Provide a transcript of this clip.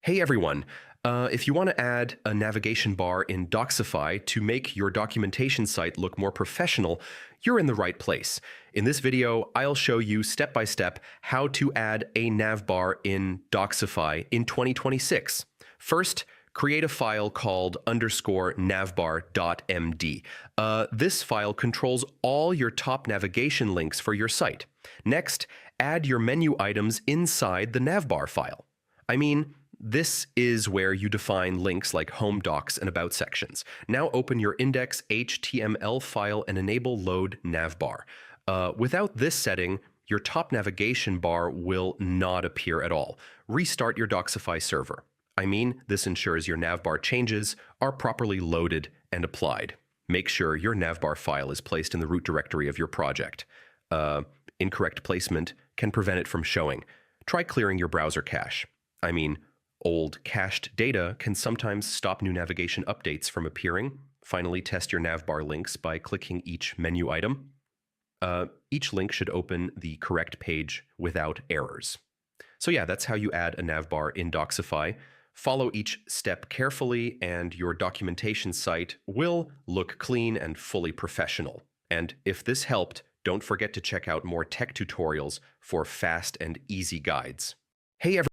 Hey everyone, if you want to add a navigation bar in Docsify to make your documentation site look more professional, you're in the right place. In this video, I'll show you step by step how to add a navbar in Docsify in 2026. First, create a file called _navbar.md. This file controls all your top navigation links for your site. Next, add your menu items inside the navbar file. This is where you define links like home docs and about sections. Now open your index HTML file and enable load navbar. Without this setting, your top navigation bar will not appear at all. Restart your Docsify server. This ensures your navbar changes are properly loaded and applied. Make sure your navbar file is placed in the root directory of your project. Incorrect placement can prevent it from showing. Try clearing your browser cache. Old cached data can sometimes stop new navigation updates from appearing. Finally, test your navbar links by clicking each menu item. Each link should open the correct page without errors. So yeah, that's how you add a navbar in Docsify. Follow each step carefully and your documentation site will look clean and fully professional. And if this helped, don't forget to check out more tech tutorials for fast and easy guides. Hey everyone.